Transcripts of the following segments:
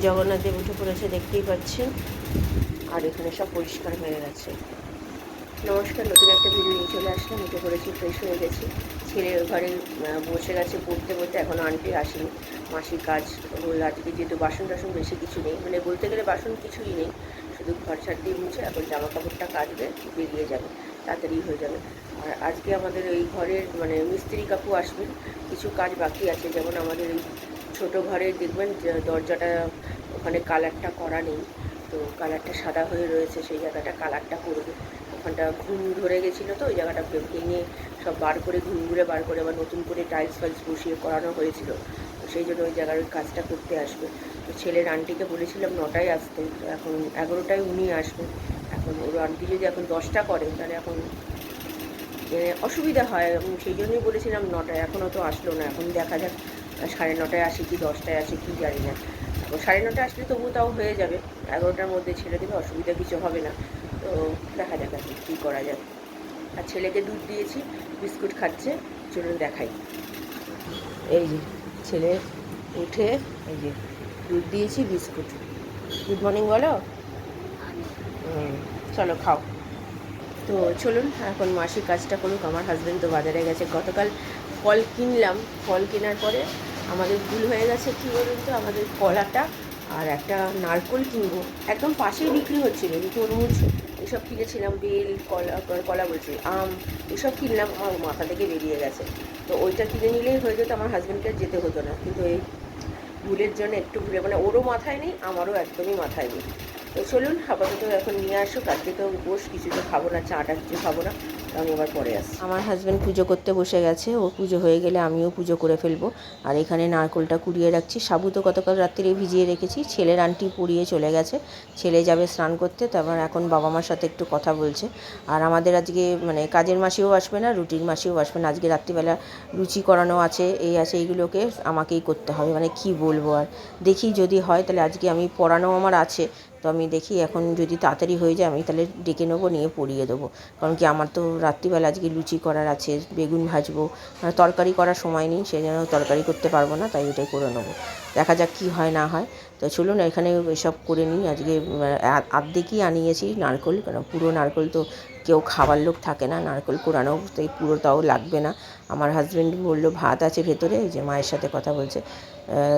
জগন্নাথ দেব উঠে পড়েছে, দেখতেই পাচ্ছেন। আর এখানে সব পরিষ্কার হয়ে গেছে। নমস্কার, নতুন একটা ভিডিও নিয়ে চলে আসলাম। উঠে পড়েছি, ফ্রেশ হয়ে গেছি। ছেলের ঘরে বসে গেছে পড়তে পড়তে, এখনও আন্টি আসেনি। মাসির কাজ হল আজকে, যেহেতু বাসন টাসন বেশি কিছু নেই, মানে বলতে গেলে বাসন কিছুই নেই, শুধু ঘর ছাড় দিয়ে মুছে এখন জামা কাপড়টা কাচবে, বেরিয়ে যাবে, তাড়াতাড়ি হয়ে যাবে। আর আজকে আমাদের এই ঘরের মানে মিস্ত্রি কাকু আসবেন, কিছু কাজ বাকি আছে। যেমন আমাদের এই ছোটো ঘরে দেখবেন দরজাটা ওখানে কালারটা করা নেই, তো কালারটা সাদা হয়ে রয়েছে, সেই জায়গাটা কালারটা করবে। ওখানটা ঘুম ধরে গেছিলো, তো ওই জায়গাটা ভেঙে সব বার করে ঘুমঘুরে বার করে আবার নতুন করে টাইলস ফাইলস বসিয়ে করানো হয়েছিল, তো সেই জন্য ওই জায়গার কাজটা করতে আসবে। তো ছেলের আন্টিকে বলেছিলাম 9টায় আসতে, তো এখন 11টায় উনি আসবেন। এখন ওর আন্টি যদি এখন 10টা করেন তাহলে এখন অসুবিধা হয়, সেই জন্যই বলেছিলাম 9টায়। এখনও তো আসলো না, এখন দেখা যাক 9:30 আসে কি 10টায় আসে কি জানি না। এখন 9:30 আসলে তবু তাও হয়ে যাবে, 11টার মধ্যে ছেড়ে দেবে, অসুবিধা কিছু হবে না। তো দেখা যাক আর কী করা যায়। আর ছেলেকে দুধ দিয়েছি, বিস্কুট খাচ্ছে, চলুন দেখাই। এই যে ছেলে উঠে, এই যে দুধ দিয়েছি, বিস্কুট। গুড মর্নিং বলো। চলো খাও। তো চলুন এখন মাসির কাজটা করুক। আমার হাজব্যান্ড তো বাজারে গেছে। গতকাল ফল কিনলাম, ফল কেনার পরে আমাদের ভুল হয়ে গেছে কী বলুন তো, আমাদের কলাটা আর একটা নারকোল কিনবো, একদম পাশেই বিক্রি হচ্ছিলো, তরমুজ এসব কিনেছিলাম, বেল, কলা বলছি, আম এসব কিনলাম, আমার মাথা থেকে বেরিয়ে গেছে। তো ওইটা কিনে নিলেই হয়ে যেত, আমার হাজব্যান্ডকে যেতে হতো না। কিন্তু এই ভুলের জন্য একটু ভুলে, মানে ওরও মাথায় নেই, আমারও একদমই মাথায় নেই। তো চলুন আপাতত এখন নিয়ে আসুক, আজকে তো উপোস, কিছু তো খাবো না, চাটা কিছু খাবো না, আমি আবার পরে আসছি। আমার হাজব্যান্ড পুজো করতে বসে গেছে, ও পুজো হয়ে গেলে আমিও পুজো করে ফেলবো। আর এখানে নারকোলটা কুড়িয়ে রাখছি, সাবু তো গতকাল রাত্রে ভিজিয়ে রেখেছি, ছেলের আন্টি পুড়িয়ে চলে গেছে, ছেলে যাবে স্নান করতে, তারপর এখন বাবা মার সাথে একটু কথা বলছে। আর আমাদের আজকে মানে কাজের মাসিও আসবে না, রুটির মাসিও আসবে না, আজকে রাত্রিবেলা লুচি করানো আছে, এই আছে, এইগুলোকে আমাকেই করতে হবে, মানে কি বলবো। আর দেখি যদি হয় তাহলে আজকে আমি পড়ানো আমার আছে, তো আমি দেখি এখন যদি তাড়াতাড়ি হয়ে যায় আমি তাহলে ডেকে নেবো, নিয়ে পরিয়ে দেবো। কারণ কি আমার তো রাত্রিবেলা আজকে লুচি করার আছে, বেগুন ভাজবো, মানে তরকারি করার সময় নেই, সেই জন্য তরকারি করতে পারবো না, তাই ওটাই করে নেবো। দেখা যাক কী হয় না হয়। তো চলুন এখানে এসব করে নিই। আজকে আর্ধেকই আনিয়েছি নারকোল, কারণ পুরো নারকোল তো কেউ খাবার লোক থাকে না, নারকোল কোরানো, তাই পুরোটাও লাগবে না। আমার হাজব্যান্ড বললো ভাত আছে ভেতরে, যে মায়ের সাথে কথা বলছে,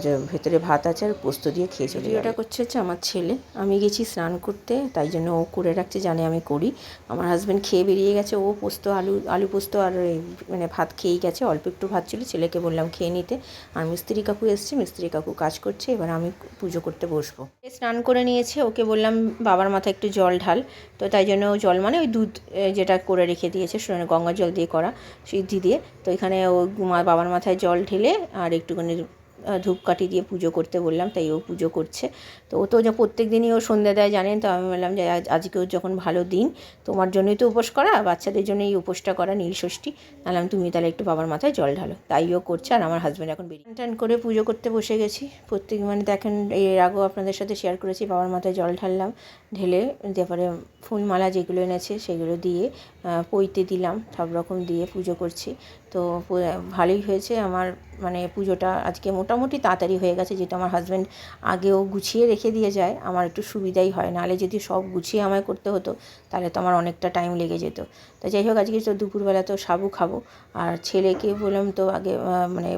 যে ভেতরে ভাত আছে আর পোস্ত দিয়ে খেয়ে চলে যাবে। ভিডিওটা করছে হচ্ছে আমার ছেলে, আমি গেছি স্নান করতে, তাই জন্য ও করে রাখছে, জানে আমি করি। আমার হাজব্যান্ড খেয়ে বেরিয়ে গেছে, ও পোস্ত আলু পোস্ত আর মানে ভাত খেয়েই গেছে, অল্প একটু ভাত ছিল, ছেলেকে বললাম খেয়ে নিতে। আর মিস্ত্রি কাকু এসছে, মিস্ত্রি কাকু কাজ করছে, এবার আমি পুজো করতে বসবো। স্নান করে নিয়েছে, ওকে বললাম বাবার মাথায় একটু জল ঢাল, তো তাই জন্য জল মানে ওই দুধ যেটা করে রেখে দিয়েছে, গঙ্গা জল দিয়ে করা সিদ্ধি দিয়ে, তো এখানে ও বাবার মাথায় জল ঢেলে আর একটুখানি ধূপকাঠি দিয়ে পুজো করতে বললাম, তাই ও পুজো করছে। তো ও তো যা প্রত্যেক দিনই ও সন্ধ্যা দেয় জানেন, তো আমি বললাম যে আজকেও যখন ভালো দিন, তোমার জন্যই তো উপোস করা, বাচ্চাদের জন্য এই উপোসটা করা, নীলষষ্ঠী, বললাম তুমি তাহলে একটু বাবার মাথায় জল ঢালো, তাই ও করছে। আর আমার হাজব্যান্ড এখন বেরিয়ে টান করে পুজো করতে বসে গেছি। প্রত্যেক মানে দেখেন, এর আগেও আপনাদের সাথে শেয়ার করেছি, বাবার মাথায় জল ঢাললাম, ঢেলে তারপরে ফুলমালা যেগুলো এনেছে সেগুলো দিয়ে পইতে দিলাম, সব রকম দিয়ে পুজো করছি। তো ভালোই হয়েছে আমার, মানে পুজোটা আজকে মোটামুটি তাড়াতাড়ি হয়ে গেছে, যেটা আমার হাজব্যান্ড আগেও গুছিয়ে রেখে দিয়ে যায়, আমার একটু সুবিধাই হয়, নাহলে যদি সব গুছিয়ে আমায় করতে হতো তাহলে তো আমার অনেকটা টাইম লেগে যেত। তো যাই হোক, আজকে তো দুপুরবেলা তো সাবু খাবো, আর ছেলেকে বললাম তো আগে মানে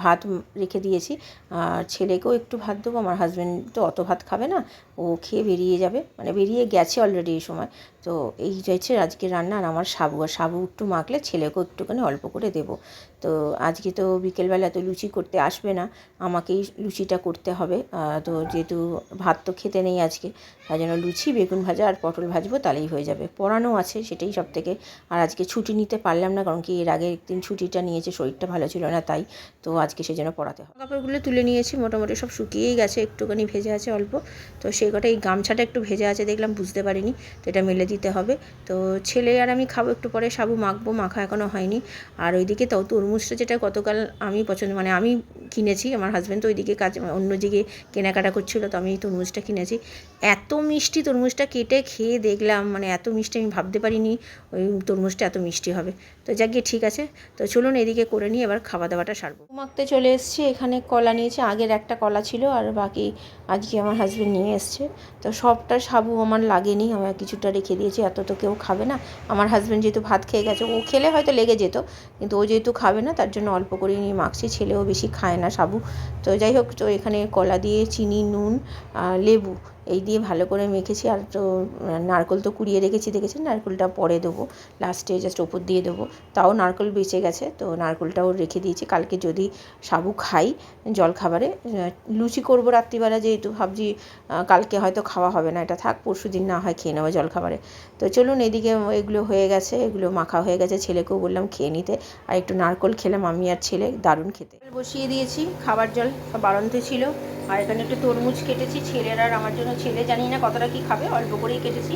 ভাত রেখে দিয়েছি, আর ছেলেকেও একটু ভাত দেবো, আমার হাজব্যান্ড তো অত ভাত খাবে না, ও খেয়ে বেরিয়ে যাবে, মানে বেরিয়ে গেছে অলরেডি এই সময়। তো এই হচ্ছে আজকে রান্না, আর আমার সাবু, আর সাবু একটু মাখলে ছেলেকেও একটুখানি অল্প করে দেবো। তো আজকে তো বিকেলবেলা তো লুচি করতে আসবে না, আমাকেই লুচিটা করতে হবে। তো যেহেতু ভাত তো খেতে নেই আজকে, তাই জন্য লুচি, বেগুন ভাজা আর পটল ভাজবো, তাহলেই হয়ে যাবে। পড়ানো আছে, সেটাই সব থেকে। আর আজকে ছুটি নিতে পারলাম না, কারণ কি এর আগে একদিন ছুটিটা নিয়েছে, শরীরটা ভালো ছিল না, তাই তো আজকে সেই জন্য পড়াতে হবে। কাপড়গুলো তুলে নিয়েছি, মোটামুটি সব শুকিয়েই গেছে, একটুখানি ভেজে আছে অল্প, তো সেই কটা, এই গামছাটা একটু ভেজে আছে দেখলাম, বুঝতে পারিনি, তো এটা মেলে দিতে হবে। তো ছেলে আর আমি খাবো একটু পরে, সাবু মাখবো, মাখা এখনও হয়নি। আর ওইদিকে তো তরমুজটা, যেটা গতকাল আমি পছন্দ, মানে আমি কিনেছি, আমার হাজব্যান্ড তো ওইদিকে কাজ অন্য দিকে কেনাকাটা করছিলো, তো আমি এই তরমুজটা কিনেছি। এত মিষ্টি, তরমুজটা কেটে খেয়ে দেখলাম, মানে এত মিষ্টি, আমি ভাবতে পারিনি ওই তরমুজটা এত মিষ্টি হবে। তো তো যাক গিয়ে ঠিক আছে। তো চলুন এদিকে করে নিয়ে এবার খাওয়া দাওয়াটা সারবো। মাখতে চলে এসেছি, এখানে কলা নিয়েছি, আগের একটা কলা ছিল আর বাকি আজকে আমার হাজব্যান্ড নিয়ে এসছে। তো সবটা সাবু আমার লাগেনি, আমার কিছুটা রেখে দিয়েছি, এত তো কেউ খাবে না। আমার হাজব্যান্ড যেহেতু ভাত খেয়ে গেছে, ও খেলে হয়তো লেগে যেত, কিন্তু ও যেহেতু খাবে না তার জন্য অল্প করে নিয়ে মাখছি। ছেলেও বেশি খায় না সাবু। তো যাই হোক, তো এখানে কলা দিয়ে চিনি, নুন, লেবু এই দিয়ে ভালো করে মেখেছি। আর তো নারকেল তো কুড়িয়ে রেখেছি, দেখেছেন, নারকেলটা পরে দেবো, লাস্টে জাস্ট ওপর দিয়ে দেবো। তাও নারকেল বেঁচে গেছে, তো নারকেলটাও রেখে দিয়েছি, কালকে যদি সাবু খাই জলখাবারে। লুচি করবো রাত্রিবেলা, যেহেতু ভাবছি কালকে হয়তো খাওয়া হবে না, এটা থাক, পরশু দিন না হয় খেয়ে নেবো জলখাবারে। তো চলুন এদিকে এগুলো হয়ে গেছে, এগুলো মাখা হয়ে গেছে, ছেলেকেও বললাম খেয়ে নিতে। আর একটু নারকেল খেলাম আমি আর ছেলে, দারুণ খেতে। বসিয়ে দিয়েছি, খাবার জল সব বাড়ন্তে ছিল। আর এখানে একটু তরমুজ কেটেছি ছেলের আর আমার জন্য। ছেলে জানি না কতটা কি খাবে, অল্প করেই কেটেছি।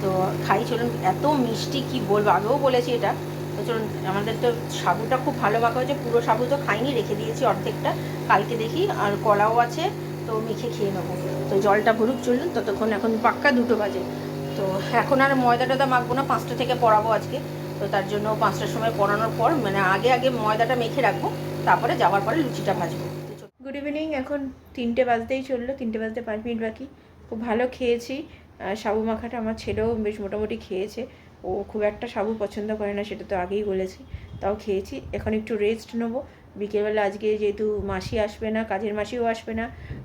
তো খাই, চলুন। এত মিষ্টি কি বলবো, আগেও বলেছি এটা। তো চলুন, আমাদের তো সাবুটা খুব ভালো মাখা হয়েছে, পুরো সাবু তো খাইনি, রেখে দিয়েছি অর্ধেকটা, কালকে দেখি। আর কলাও আছে, তো মেখে খেয়ে নেবো। তো জলটা ভরুক, চলুন ততক্ষণ। এখন পাক্কা 2টো বাজে। তো এখন আর ময়দা টয়দা মাখবো না, 5টা থেকে পড়াবো আজকে। তো তার জন্য 5টার সময় পড়ানোর পর মানে আগে ময়দাটা মেখে রাখবো, তারপরে যাওয়ার পরে লুচিটা ভাজবো। গুড ইভিনিং, এখন 3টে বাজতেই চললো, 3টে বাজতে 5 মিনিট বাকি। খুব ভালো খেয়েছি সাবু মাখাটা। আমার ছেলেও বেশ মোটামুটি খেয়েছে, ও খুব একটা সাবু পছন্দ করে না, সেটা তো আগেই বলেছি, তাও খেয়েছি। এখন একটু রেস্ট নেবো। বিকেলবেলা আজকে যেহেতু মাসি আসবে না, কাজের মাসিও আসবে না,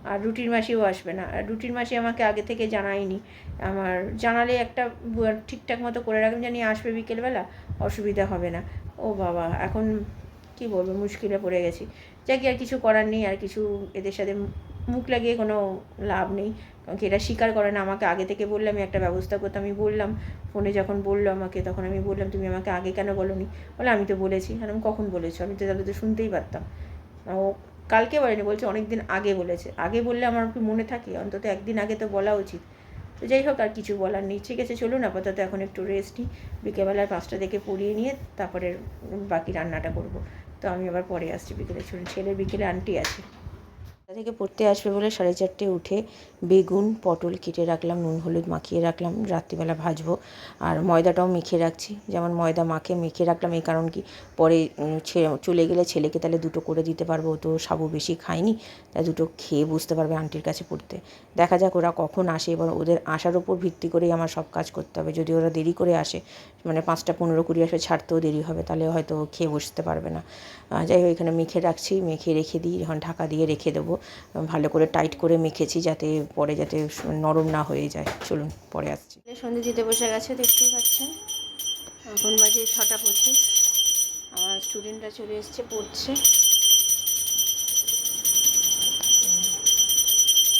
আর রুটির মাসিও আসবে না। আর রুটির মাসি আমাকে আগে থেকে জানায়নি, আমার জানালে একটা ঠিকঠাক মতো করে রাখবেন, জানি আসবে বিকেলবেলা, অসুবিধা হবে না। ও বাবা, এখন কি বলবো, মুশকিলে পড়ে গেছি। যাকে আর কিছু করার নেই, আর কিছু এদের সাথে মুখ লাগিয়ে কোনো লাভ নেই, কারণ কি এরা স্বীকার করে না। আমাকে আগে থেকে বললে আমি একটা ব্যবস্থা করতাম। আমি বললাম, ফোনে যখন বললো আমাকে, তখন আমি বললাম তুমি আমাকে আগে কেন বলোনি? বলে আমি তো বলেছি। আর আমি কখন বলেছো? আমি তো তাহলে তো শুনতেই পারতাম। ও কালকে বলেনি, বলছে অনেক দিন আগে বলেছে। আগে বললে আমার কি মনে থাকে? অন্তত একদিন আগে তো বলা উচিত। তো যাই হোক, আর কিছু বলার নেই। ঠিক আছে, চলুন আপাতত এখন একটু রেস্ট নিই। বিকেলবেলায় 5টা থেকে পড়িয়ে নিয়ে তারপরে বাকি রান্নাটা করব। তো আমি আবার পরে আসছি বিকেলে। চলুন, ছেলের বিকেলে আন্টি আছে, থেকে পড়তে আসবে বলে 4:30 উঠে বেগুন পটল কেটে রাখলাম, নুন হলুদ মাখিয়ে রাখলাম, রাত্রিবেলা ভাজবো। আর ময়দাটাও মেখে রাখছি, যেমন ময়দা মেখে রাখলাম এই কারণ কি, পরে চলে গেলে ছেলেকে তাহলে 2টো করে দিতে পারবো। তো সাবু বেশি খায়নি, তাই 2টো খেয়ে বুঝতে পারবে আন্টির কাছে পড়তে। দেখা যাক ওরা কখন আসে, এবার ওদের আসার ওপর ভিত্তি করেই আমার সব কাজ করতে হবে। যদি ওরা দেরি করে আসে, মানে 5টা 15-20 আসে, ছাড়তেও দেরি হবে, তাহলে হয়তো খেয়ে বসতে পারবে না। যাই হোক, এখানে মেখে রাখছি, মেখে রেখে দিই, যখন ঢাকা দিয়ে রেখে দেবো। ভালো করে টাইট করে মেখেছি, যাতে পরে যাতে নরম না হয়ে যায়। চলুন পরে আসছি। সন্ধে দিতে বসে গেছে, দেখতেই পাচ্ছেন। এখন বাজে 6টা 25। আমার স্টুডেন্টরা চলে এসছে, পড়ছে।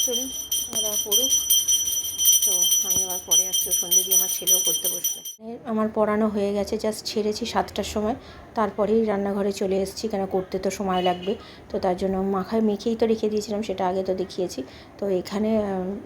চলুন ওরা পড়ুক, তো আমি আবার পরে আসছি। সন্ধে দিয়ে আমার ছেলেও করতে বসবে। আমার পড়ানো হয়ে গেছে, জাস্ট ছেড়েছি 7টার সময়, তারপরেই রান্নাঘরে চলে এসেছি, কেন করতে তো সময় লাগবে। তো তার জন্য মেখেই তো রেখে দিয়েছিলাম, সেটা আগে তো দেখিয়েছি। তো এখানে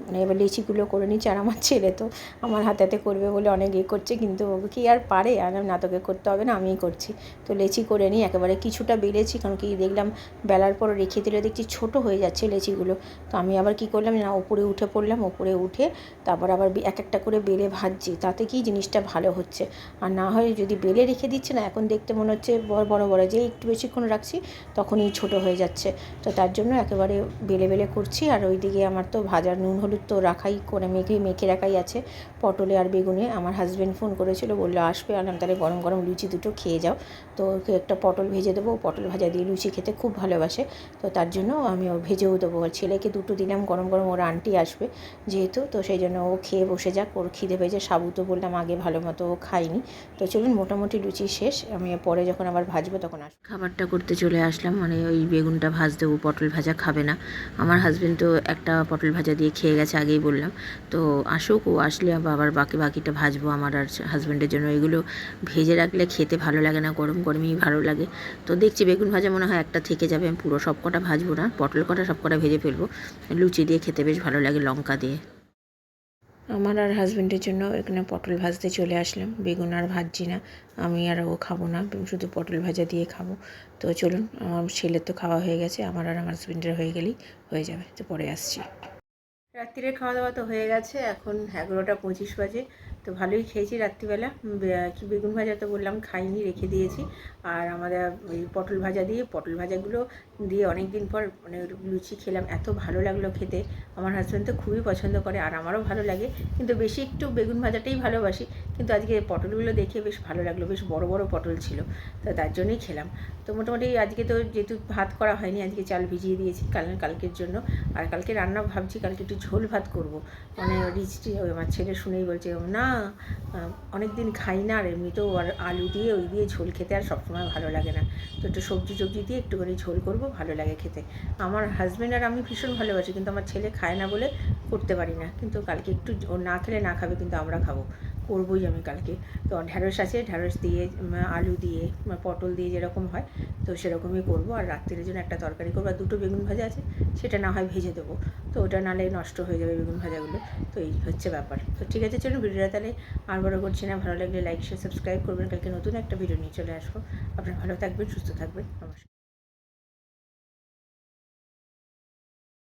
মানে এবার লিচিগুলো করে নিচ্ছি। আর আমার ছেলে তো আমার হাতে করবে বলে অনেক করছে, কিন্তু কি আর পারে, আর না, তোকে করতে হবে না, আমিই করছি। তো লেচি করে নিই, একেবারে কিছুটা বেলেছি, কারণ কি দেখলাম বেলার পর রেখে দিলে দেখছি ছোট হয়ে যাচ্ছে লেচিগুলো। তো আমি আবার কি করলাম না, ওপরে উঠে পড়লাম, ওপরে উঠে তারপর আবার এক একটা করে বেলে ভাজছি, তাতে কি জিনিসটা ভালো হচ্ছে। আর না হয় যদি বেলে রেখে দিচ্ছে না, এখন দেখতে মনে হচ্ছে বড় বড়, যে একটু বেশিক্ষণ রাখছি তখনই ছোট হয়ে যাচ্ছে। তো তার জন্য একেবারে বেলে করছি। আর ওইদিকে আমার তো ভাজার নুন হলুদ তো রাখাই করে মেখে রাখাই আছে, পটলে আর বেগুনে। আমার হাজব্যান্ড ফোন করেছিল, বললো আসবে, আনলাম তাহলে গরম গরম লুচি 2টো খেয়ে যাও। তো ওকে একটা পটল ভেজে দেবো, পটল ভাজা দিয়ে লুচি খেতে খুব ভালোবাসে, তো তার জন্য আমি ও ভেজেও দেবো। আর ছেলেকে 2টো দিলাম গরম গরম, ওর আন্টি আসবে যেহেতু, তো সেই জন্য ও খেয়ে বসে যাক, ওর খিদে পেয়েছে। সাবু তো বললাম আগে ভালো মতো ও খাইনি। তো চলুন, মোটামুটি লুচি শেষ, আমি পরে যখন আবার ভাজবো তখন আসবো। খাবারটা করতে চলে আসলাম, মানে ওই বেগুনটা ভাজ দেবো, পটল ভাজা খাবে না আমার হাজব্যান্ড, তো একটা পটল ভাজা দিয়ে খেয়ে গেছে, আগেই বললাম। তো আসুক, ও আসলে আবার বাকিটা ভাজবো আমার আর হাজব্যান্ডের জন্য। এগুলো ভেজে রাখলে খেতে ভালো লাগে না, গরম গরমই ভালো লাগে। তো দেখছি বেগুন ভাজা মনে হয় একটা থেকে যাবে, আমি পুরো সব কটা ভাজবো না, পটল কটা সব কটা ভেজে ফেলবো। লুচি দিয়ে খেতে বেশ ভালো লাগে লঙ্কা দিয়ে। আমার আর হাজব্যান্ডের জন্য এখানে পটল ভাজতে চলে আসলাম, বেগুন আর ভাজছি না, আমি আর ও খাবো না, শুধু পটল ভাজা দিয়ে খাবো। তো চলুন, আমার ছেলের তো খাওয়া হয়ে গেছে, আমার আর আমার হাজব্যান্ডের হয়ে গেলেই হয়ে যাবে। তো পরে আসছি। রাত্রিরে খাওয়া দাওয়া তো হয়ে গেছে, এখন 11টা 25 বাজে। তো ভালোই খেয়েছি রাত্রিবেলা। কি বেগুন ভাজা তো বললাম খাইনি, রেখে দিয়েছি। আর আমাদের ওই পটল ভাজা দিয়ে, পটল ভাজাগুলো দিয়ে অনেক দিন পর মানে লুচি খেলাম, এত ভালো লাগলো খেতে। আমার হাজব্যান্ড তো খুবই পছন্দ করে, আর আমারও ভালো লাগে, কিন্তু বেশি একটু বেগুন ভাজাটাই ভালোবাসি। কিন্তু আজকে পটলগুলো দেখে বেশ ভালো লাগলো, বেশ বড় বড় পটল ছিল, তো তার জন্যই খেলাম। তো মোটামুটি আজকে তো যেহেতু ভাত করা হয়নি, আজকে চাল ভিজিয়ে দিয়েছি কালকের জন্য। আর কালকে রান্না ভাবছি কালকে একটু ঝোল ভাত করব, মানে রিচটি হবে। আমার ছেলে শুনেই বলছে না অনেক দিন খাই না, আর এমনিতেও আর আলু দিয়ে ওই দিয়ে ঝোল খেতে আর সবসময় ভালো লাগে না, তো একটু সবজি দিয়ে একটুখানি ঝোল করব, ভালো লাগে খেতে। আমার হাজব্যান্ড আর আমি ভীষণ ভালোবাসি, কিন্তু আমার ছেলে খায় না বলে করতে পারি না। কিন্তু কালকে একটু ও না খেলে না খাবে, কিন্তু আমরা খাবো, করবোই আমি কালকে। তো ঢ্যাঁড়স আছে, ঢ্যাঁড়স দিয়ে আলু দিয়ে পটল দিয়ে যেরকম হয় তো সেরকমই করবো। আর রাত্রির জন্য একটা তরকারি করবো, আর দুটো বেগুন ভাজা আছে, সেটা না হয় ভেজে দেবো। তো ওটা নাহলে নষ্ট হয়ে যাবে বেগুন ভাজাগুলো। তো এই হচ্ছে ব্যাপার। তো ঠিক আছে, চলুন ভিডিওটা তাহলে আর বড় করছি না। ভালো লাগলে লাইক শেয়ার সাবস্ক্রাইব করবেন। কালকে নতুন একটা ভিডিও নিয়ে চলে আসবো। আপনারা ভালো থাকবেন, সুস্থ থাকবেন, নমস্কার।